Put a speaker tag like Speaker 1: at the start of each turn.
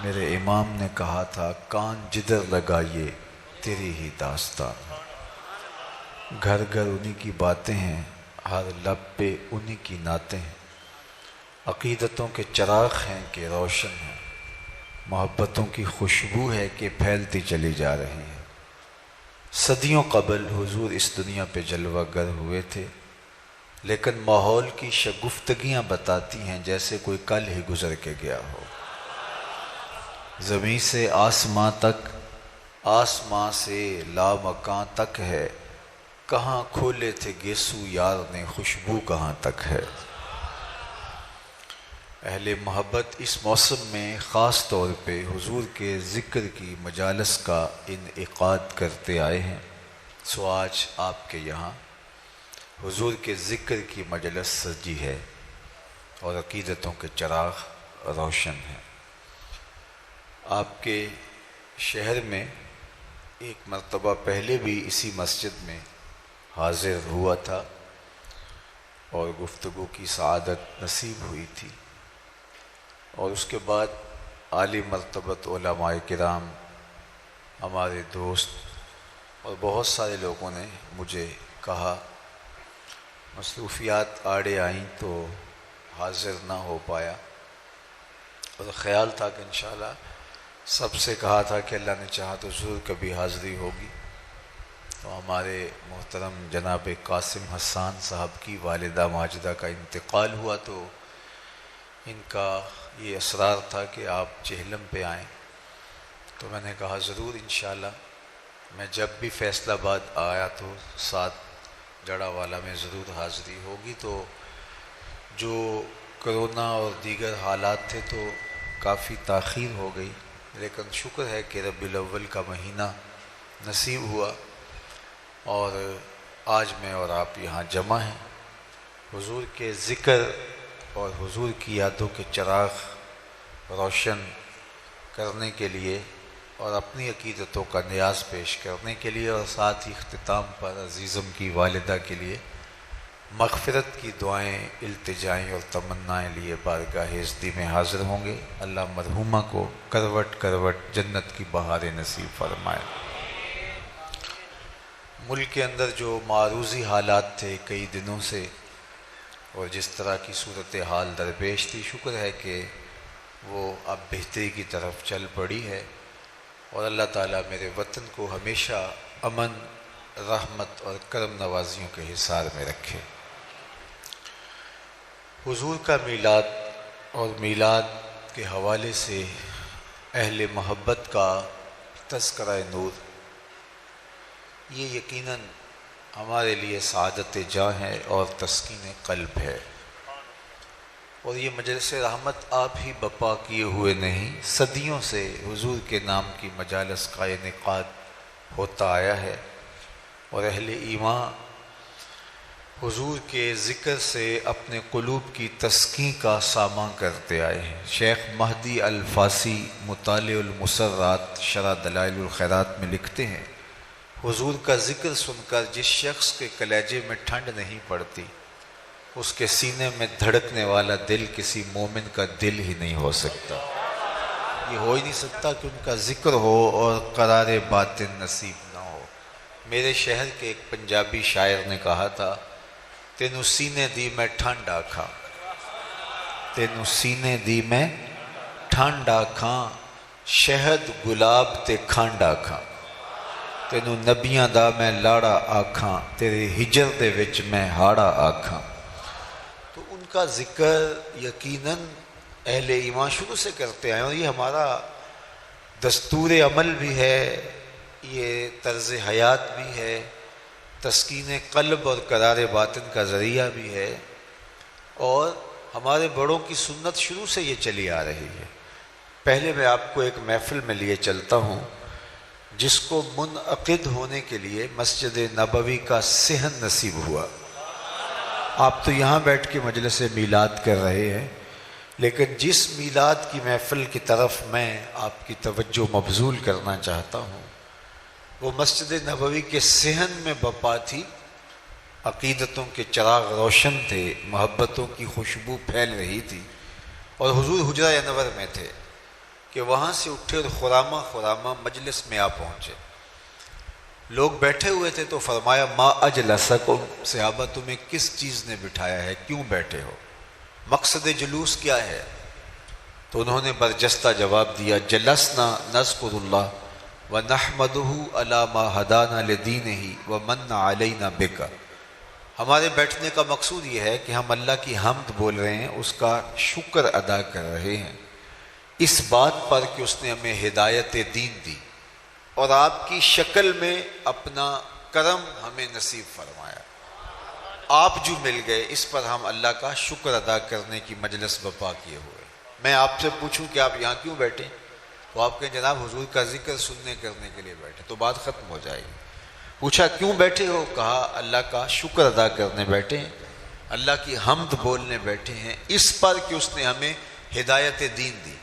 Speaker 1: میرے امام نے کہا تھا کان جدھر لگائیے تیری ہی داستان. گھر گھر انہی کی باتیں ہیں، ہر لب پہ انہی کی نعتیں ہیں. عقیدتوں کے چراغ ہیں کہ روشن ہیں، محبتوں کی خوشبو ہے کہ پھیلتی چلی جا رہی ہے. صدیوں قبل حضور اس دنیا پہ جلوہ گر ہوئے تھے، لیکن ماحول کی شگفتگیاں بتاتی ہیں جیسے کوئی کل ہی گزر کے گیا ہو. زمین سے آسماں تک، آسماں سے لامکاں تک ہے، کہاں کھولے تھے گیسو یار نے، خوشبو کہاں تک ہے. اہل محبت اس موسم میں خاص طور پہ حضور کے ذکر کی مجالس کا انعقاد کرتے آئے ہیں. سو آج آپ کے یہاں حضور کے ذکر کی مجلس سجی ہے اور عقیدتوں کے چراغ روشن ہیں. آپ کے شہر میں ایک مرتبہ پہلے بھی اسی مسجد میں حاضر ہوا تھا اور گفتگو کی سعادت نصیب ہوئی تھی، اور اس کے بعد عالی مرتبت علماء کرام، ہمارے دوست اور بہت سارے لوگوں نے مجھے کہا، مصروفیات آڑے آئیں تو حاضر نہ ہو پایا، اور خیال تھا کہ انشاءاللہ سب سے کہا تھا کہ اللہ نے چاہا تو ضرور کبھی حاضری ہوگی. تو ہمارے محترم جناب قاسم حسان صاحب کی والدہ ماجدہ کا انتقال ہوا، تو ان کا یہ اصرار تھا کہ آپ چہلم پہ آئیں. تو میں نے کہا ضرور انشاءاللہ، میں جب بھی فیصل آباد آیا تو ساتھ جڑا والا میں ضرور حاضری ہوگی. تو جو کرونا اور دیگر حالات تھے تو کافی تاخیر ہو گئی، لیکن شکر ہے کہ ربیع الاول کا مہینہ نصیب ہوا اور آج میں اور آپ یہاں جمع ہیں. حضور کے ذکر اور حضور کی یادوں کے چراغ روشن کرنے کے لیے اور اپنی عقیدتوں کا نیاز پیش کرنے کے لیے، اور ساتھ ہی اختتام پر عزیزم کی والدہ کے لیے مغفرت کی دعائیں، التجائیں اور تمنائیں لیے بارگاہ عزتی میں حاضر ہوں گے. اللہ مرحومہ کو کروٹ کروٹ جنت کی بہاریں نصیب فرمائے. ملک کے اندر جو معروضی حالات تھے کئی دنوں سے، اور جس طرح کی صورتحال درپیش تھی، شکر ہے کہ وہ اب بہتری کی طرف چل پڑی ہے، اور اللہ تعالیٰ میرے وطن کو ہمیشہ امن، رحمت اور کرم نوازیوں کے حصار میں رکھے. حضور کا میلاد اور میلاد کے حوالے سے اہل محبت کا تذکرہ نور، یہ یقیناً ہمارے لیے سعادت جاں ہے اور تسکین قلب ہے. اور یہ مجلس رحمت آپ ہی بپا کیے ہوئے نہیں، صدیوں سے حضور کے نام کی مجالس کا انعقاد ہوتا آیا ہے، اور اہل ایمان حضور کے ذکر سے اپنے قلوب کی تسکین کا ساماں کرتے آئے ہیں. شیخ مہدی الفاسی مطالع المسرات شرح دلائل الخیرات میں لکھتے ہیں، حضور کا ذکر سن کر جس شخص کے کلیجے میں ٹھنڈ نہیں پڑتی، اس کے سینے میں دھڑکنے والا دل کسی مومن کا دل ہی نہیں ہو سکتا. یہ ہو ہی نہیں سکتا کہ ان کا ذکر ہو اور قرار باطن نصیب نہ ہو. میرے شہر کے ایک پنجابی شاعر نے کہا تھا، تینوں سینے دی میں ٹھنڈ آکھاں، تینوں سینے دی میں ٹھنڈ آکھاں، شہد گلاب تے کھنڈ آکھاں، تینوں نبیاں دا میں لاڑا آکھاں، تیرے ہجر دے وچ میں ہاڑا آکھاں. تو ان کا ذکر یقیناً اہل ایمان شروع سے کرتے آئے، اور یہ ہمارا دستور عمل بھی ہے، یہ طرز حیات بھی ہے، تسکین قلب اور قرار باطن کا ذریعہ بھی ہے، اور ہمارے بڑوں کی سنت شروع سے یہ چلی آ رہی ہے. پہلے میں آپ کو ایک محفل میں لیے چلتا ہوں جس کو منعقد ہونے کے لیے مسجد نبوی کا صحن نصیب ہوا. آپ تو یہاں بیٹھ کے مجلس میلاد کر رہے ہیں، لیکن جس میلاد کی محفل کی طرف میں آپ کی توجہ مبذول کرنا چاہتا ہوں وہ مسجد نبوی کے صحن میں بپا تھی. عقیدتوں کے چراغ روشن تھے، محبتوں کی خوشبو پھیل رہی تھی، اور حضور حجرہ انور میں تھے. کہ وہاں سے اٹھے اور خرامہ خرامہ مجلس میں آ پہنچے. لوگ بیٹھے ہوئے تھے تو فرمایا ما اجلسکم، صحابہ تمہیں کس چیز نے بٹھایا ہے، کیوں بیٹھے ہو، مقصد جلوس کیا ہے؟ تو انہوں نے برجستہ جواب دیا جلسنا نذکر اللہ ونحمدہ علی ما ہدانا لدینہ ومن علینا بک. ہمارے بیٹھنے کا مقصود یہ ہے کہ ہم اللہ کی حمد بول رہے ہیں، اس کا شکر ادا کر رہے ہیں اس بات پر کہ اس نے ہمیں ہدایت دین دی اور آپ کی شکل میں اپنا کرم ہمیں نصیب فرمایا. آپ جو مل گئے اس پر ہم اللہ کا شکر ادا کرنے کی مجلس برپا کیے ہوئے. میں آپ سے پوچھوں کہ آپ یہاں کیوں بیٹھے، تو آپ کہیں جناب حضور کا ذکر سننے کرنے کے لیے بیٹھے، تو بات ختم ہو جائے گی. پوچھا کیوں بیٹھے ہو، کہا اللہ کا شکر ادا کرنے بیٹھے ہیں، اللہ کی حمد بولنے بیٹھے ہیں اس پر کہ اس نے ہمیں ہدایت دین دی.